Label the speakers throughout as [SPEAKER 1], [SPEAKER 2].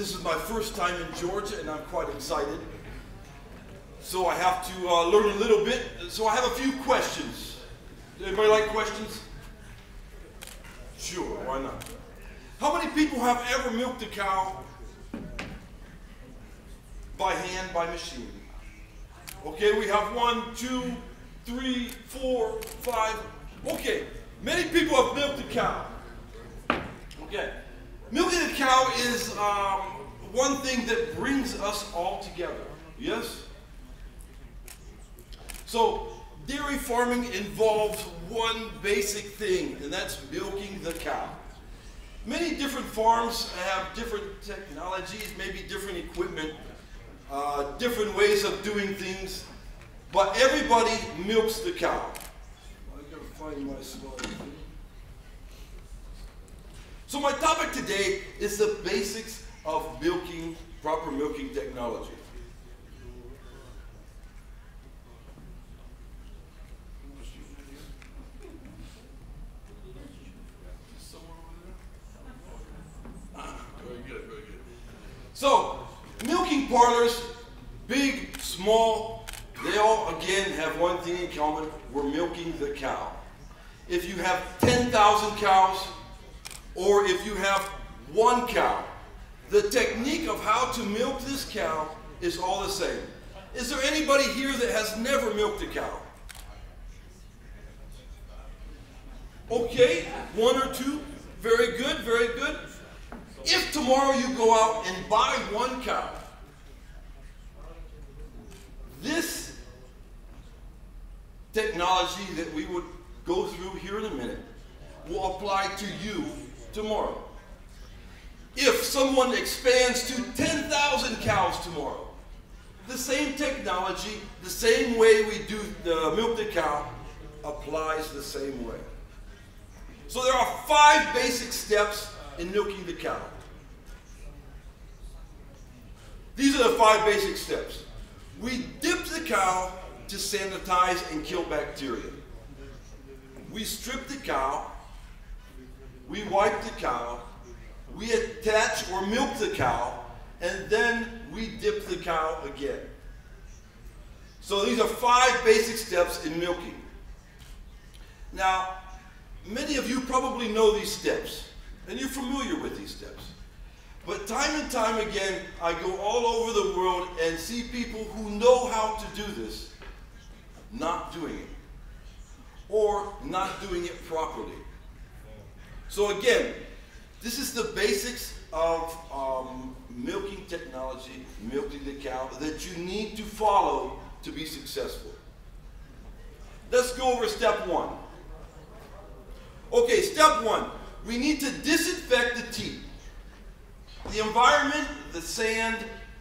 [SPEAKER 1] This is my first time in Georgia, and I'm quite excited. So I have to learn a little bit. So I have a few questions. Does anybody like questions? Sure, why not? How many people have ever milked a cow by hand, by machine? Okay, we have 1, 2, 3, 4, 5. Okay, many people have milked a cow. Okay, milking a cow is one thing that brings us all together. Yes? So, dairy farming involves one basic thing, and that's milking the cow. Many different farms have different technologies, maybe different equipment, different ways of doing things, but everybody milks the cow. I gotta find my slide. So my topic today is the basics of milking, proper milking technology. So, milking parlors, big, small, they all, again, have one thing in common. We're milking the cow. If you have 10,000 cows, or if you have 1 cow, the technique of how to milk this cow is all the same. Is there anybody here that has never milked a cow? Okay, 1 or 2. Very good, very good. If tomorrow you go out and buy 1 cow, this technology that we would go through here in a minute will apply to you tomorrow. If someone expands to 10,000 cows tomorrow, the same technology, the same way we do milk the cow, applies the same way. So there are 5 basic steps in milking the cow. These are the 5 basic steps. We dip the cow to sanitize and kill bacteria. We strip the cow. We wipe the cow. We attach or milk the cow, and then we dip the cow again. So these are 5 basic steps in milking. Now, many of you probably know these steps, and you're familiar with these steps. But time and time again, I go all over the world and see people who know how to do this, not doing it, or not doing it properly. So again, this is the basics of milking technology, milking the cow, that you need to follow to be successful. Let's go over step 1. Okay, step 1, we need to disinfect the teat. The environment, the sand,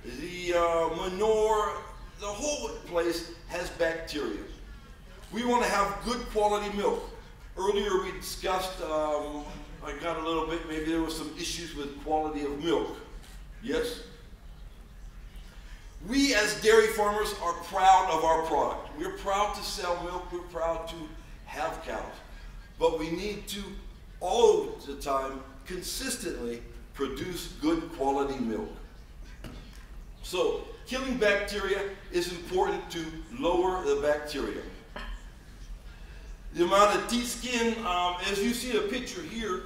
[SPEAKER 1] the manure, the whole place has bacteria. We want to have good quality milk. Earlier we discussed, I got a little bit, maybe there was some issues with quality of milk. Yes? We as dairy farmers are proud of our product. We're proud to sell milk, we're proud to have cows. But we need to, all the time, consistently produce good quality milk. So, killing bacteria is important to lower the bacteria. The amount of teat skin, as you see a picture here,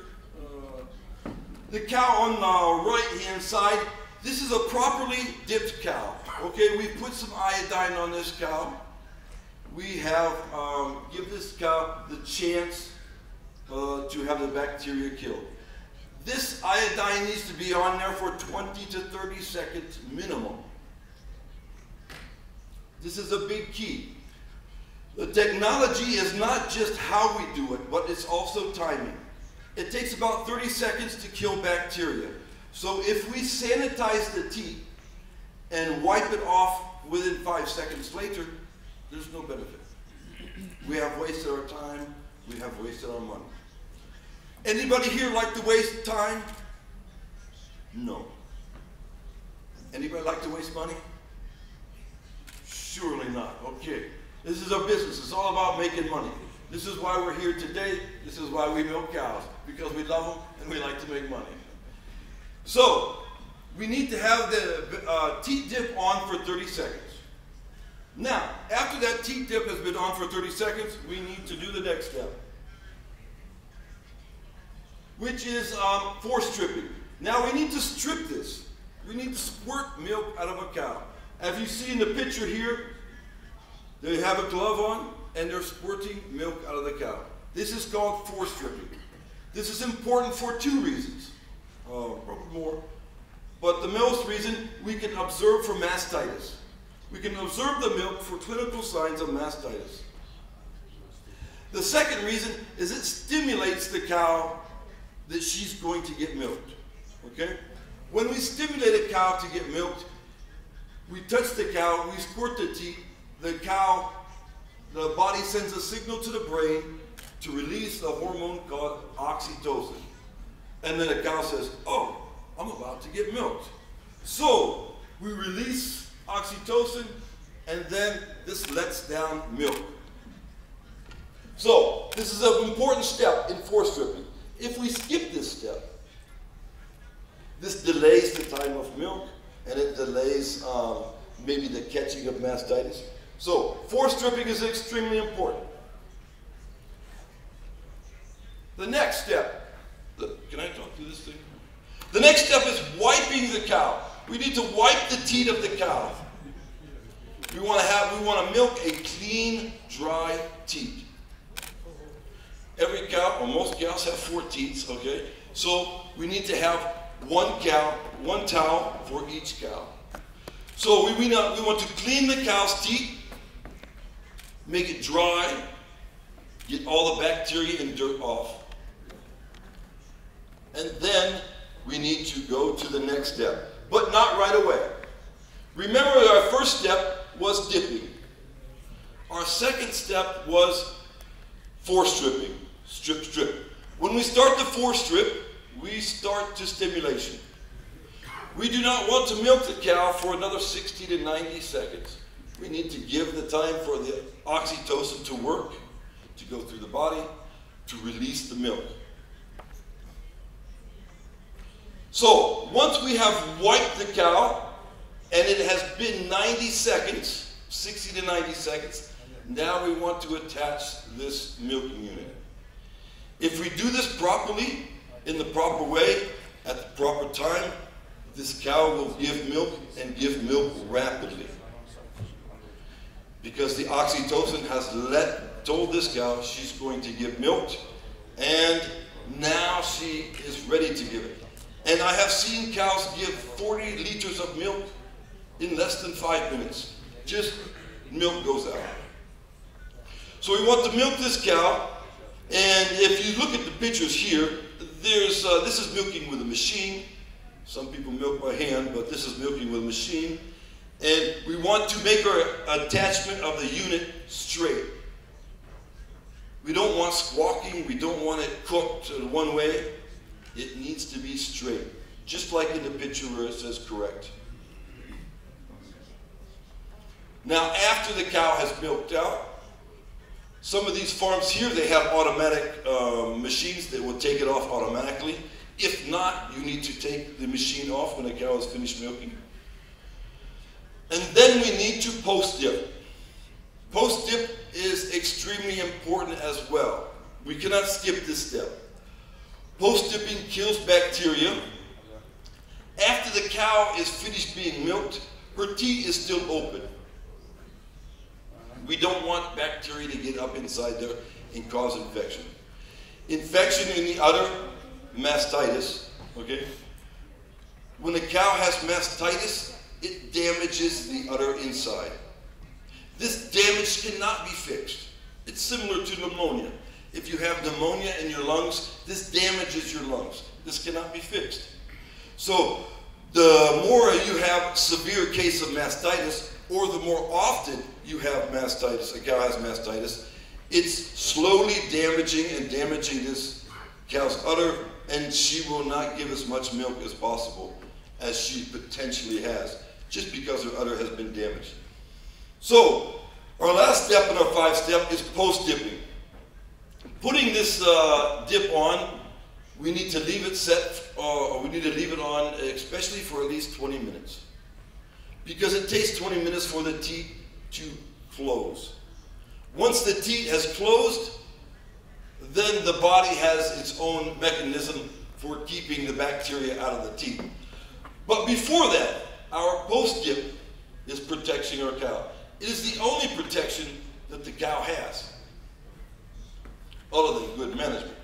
[SPEAKER 1] the cow on the right-hand side, this is a properly dipped cow. Okay, we put some iodine on this cow. We have, give this cow the chance to have the bacteria killed. This iodine needs to be on there for 20 to 30 seconds minimum. This is a big key. The technology is not just how we do it, but it's also timing. It takes about 30 seconds to kill bacteria. So if we sanitize the teat and wipe it off within 5 seconds later, there's no benefit. We have wasted our time, we have wasted our money. Anybody here like to waste time? No. Anybody like to waste money? Surely not. Okay. This is our business. It's all about making money. This is why we're here today. This is why we milk cows, because we love them and we like to make money. So, we need to have the teat dip on for 30 seconds. Now, after that teat dip has been on for 30 seconds, we need to do the next step, which is force stripping. Now we need to strip this. We need to squirt milk out of a cow. As you see in the picture here, they have a glove on and they're squirting milk out of the cow. This is called force stripping. This is important for two reasons, probably more. But the most reason, we can observe for mastitis. We can observe the milk for clinical signs of mastitis. The second reason is it stimulates the cow that she's going to get milked. Okay? When we stimulate a cow to get milked, we touch the cow, we squirt the teat, the cow, the body sends a signal to the brain to release a hormone called oxytocin. And then the cow says, oh, I'm about to get milked. So we release oxytocin, and then this lets down milk. So this is an important step in force stripping. If we skip this step, this delays the time of milk, and it delays maybe the catching of mastitis. So force stripping is extremely important. The next step, look, can I talk to this thing? The next step is wiping the cow. We need to wipe the teat of the cow. We want to milk a clean, dry teat. Every cow, or most cows, have 4 teats, okay? So we need to have one towel for each cow. So we want to clean the cow's teat, make it dry, get all the bacteria and dirt off. And then we need to go to the next step, but not right away. Remember, our first step was dipping. Our second step was force stripping, strip. When we start the force strip, we start to stimulation. We do not want to milk the cow for another 60 to 90 seconds. We need to give the time for the oxytocin to work, to go through the body, to release the milk. So, once we have wiped the cow, and it has been 90 seconds, 60 to 90 seconds, now we want to attach this milking unit. If we do this properly, in the proper way, at the proper time, this cow will give milk, and give milk rapidly. Because the oxytocin has told this cow she's going to give milk, and now she is ready to give it. And I have seen cows give 40 liters of milk in less than 5 minutes. Just milk goes out. So we want to milk this cow, and if you look at the pictures here, this is milking with a machine. Some people milk by hand, but this is milking with a machine. And we want to make our attachment of the unit straight. We don't want squawking, we don't want it cooked one way. It needs to be straight, just like in the picture where it says correct. Now, after the cow has milked out, some of these farms here, they have automatic machines that will take it off automatically. If not, you need to take the machine off when the cow is finished milking. And then we need to post-dip. Post-dip is extremely important as well. We cannot skip this step. Post-dipping kills bacteria. After the cow is finished being milked, her teat is still open. We don't want bacteria to get up inside there and cause infection. Infection in the udder, mastitis, okay? When the cow has mastitis, it damages the udder inside. This damage cannot be fixed. It's similar to pneumonia. If you have pneumonia in your lungs, this damages your lungs. This cannot be fixed. So the more you have severe case of mastitis, or the more often you have mastitis, a cow has mastitis, it's slowly damaging this cow's udder, and she will not give as much milk as possible as she potentially has, just because her udder has been damaged. So our last step in our 5-step is post-dipping. Putting this dip on, we need to leave it set, or we need to leave it on, especially for at least 20 minutes. Because it takes 20 minutes for the teat to close. Once the teat has closed, then the body has its own mechanism for keeping the bacteria out of the teat. But before that, our post-dip is protecting our cow. It is the only protection that the cow has, other than good management.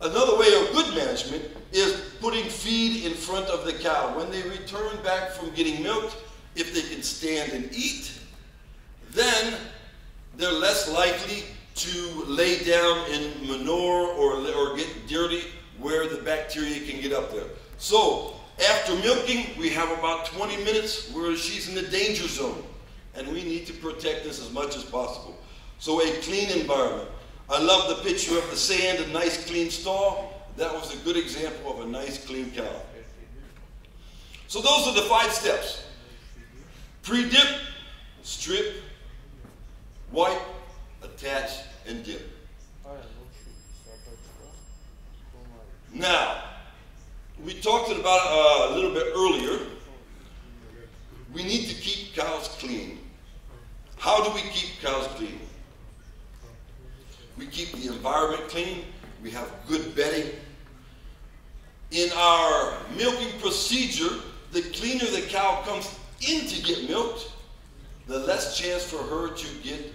[SPEAKER 1] Another way of good management is putting feed in front of the cow. When they return back from getting milked, if they can stand and eat, then they're less likely to lay down in manure or get dirty where the bacteria can get up there. So after milking, we have about 20 minutes where she's in the danger zone, and we need to protect this as much as possible. So a clean environment. I love the picture of the sand, a nice clean stall. That was a good example of a nice clean cow. So those are the 5 steps. Pre-dip, strip, wipe, attach, and dip. Now, we talked about a little bit earlier. We need to keep cows clean. How do we keep cows clean? We keep the environment clean. We have good bedding. In our milking procedure, the cleaner the cow comes in to get milked, the less chance for her to get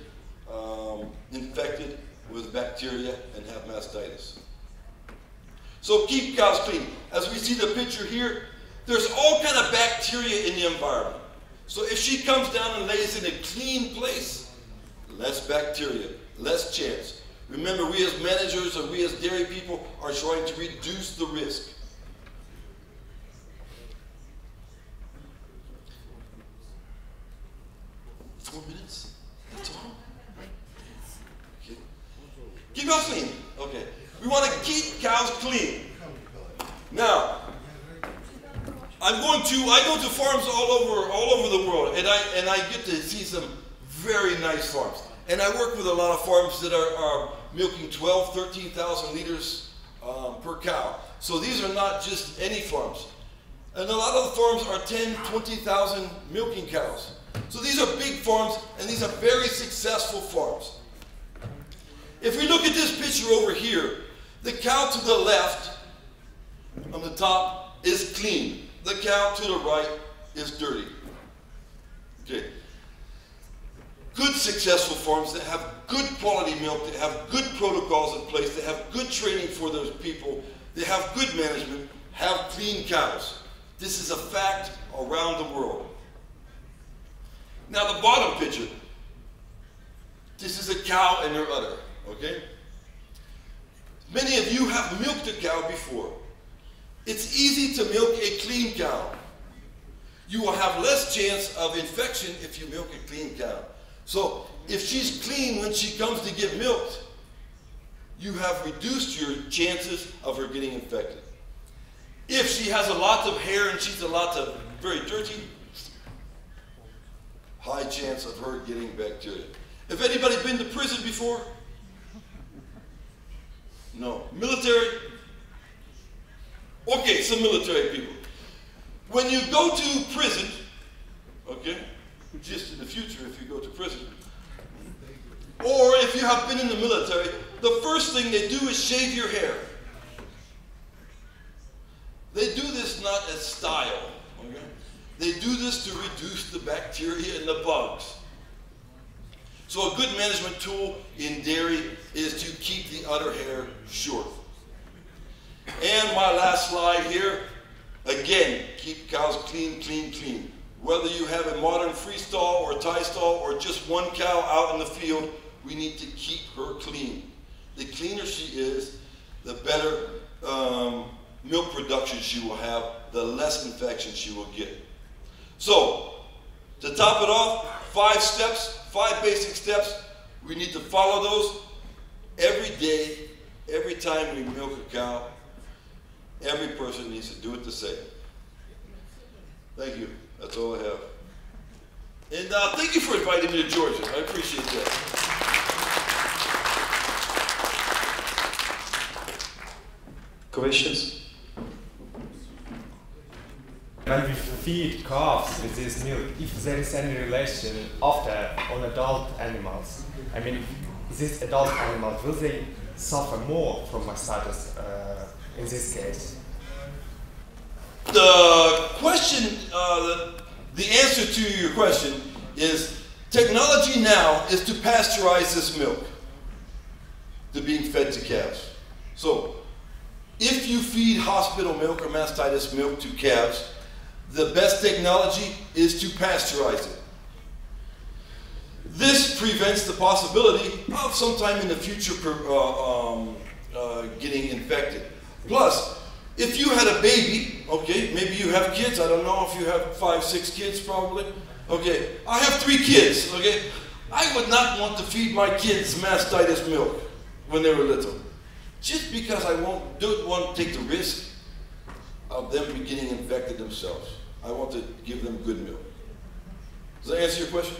[SPEAKER 1] infected with bacteria and have mastitis. So keep cows clean. As we see the picture here, there's all kind of bacteria in the environment. So if she comes down and lays in a clean place, less bacteria, less chance. Remember, we as managers or we as dairy people are trying to reduce the risk. Four minutes? That's all? Okay. Keep cows clean. Okay. We want to keep cows clean. Now, I go to farms all over the world, and I get to see some very nice farms. And I work with a lot of farms that are milking 12, 13,000 liters per cow. So these are not just any farms. And a lot of the farms are 10, 20,000 milking cows. So these are big farms, and these are very successful farms. If we look at this picture over here, the cow to the left, on the top, is clean. The cow to the right is dirty. Okay. Good successful farms that have good quality milk, that have good protocols in place, that have good training for those people, that have good management, have clean cows. This is a fact around the world. Now the bottom picture, this is a cow and her udder, okay? Many of you have milked a cow before. It's easy to milk a clean cow. You will have less chance of infection if you milk a clean cow. So if she's clean when she comes to get milked, you have reduced your chances of her getting infected. If she has a lot of hair and she's very dirty, high chance of her getting bacteria. Have anybody been to prison before? No. Military? Okay, some military people. When you go to prison, okay, just in the future if you go to prison, or if you have been in the military, the first thing they do is shave your hair. They do this not as style, okay? They do this to reduce the bacteria and the bugs. So a good management tool in dairy is to keep the udder hair short. And my last slide here, again, keep cows clean, clean, clean. Whether you have a modern freestall or tie stall or just one cow out in the field, we need to keep her clean. The cleaner she is, the better milk production she will have, the less infection she will get. So, to top it off, 5 steps, 5 basic steps. We need to follow those every day, every time we milk a cow. Every person needs to do it the same. Thank you. That's all I have. And thank you for inviting me to Georgia. I appreciate that.
[SPEAKER 2] Questions?
[SPEAKER 3] When we feed calves with this milk, if there is any relation after on adult animals, I mean, these adult animals, will they suffer more from mastitis in this case?
[SPEAKER 1] The question, the answer to your question is technology now is to pasteurize this milk to being fed to calves. So if you feed hospital milk or mastitis milk to calves, the best technology is to pasteurize it. This prevents the possibility of sometime in the future getting infected. Plus, if you had a baby, okay, maybe you have kids, I don't know if you have 5, 6 kids probably. Okay, I have 3 kids, okay. I would not want to feed my kids mastitis milk when they were little. Just because I don't want to take the risk of them getting infected themselves. I want to give them good milk. Does that answer your question?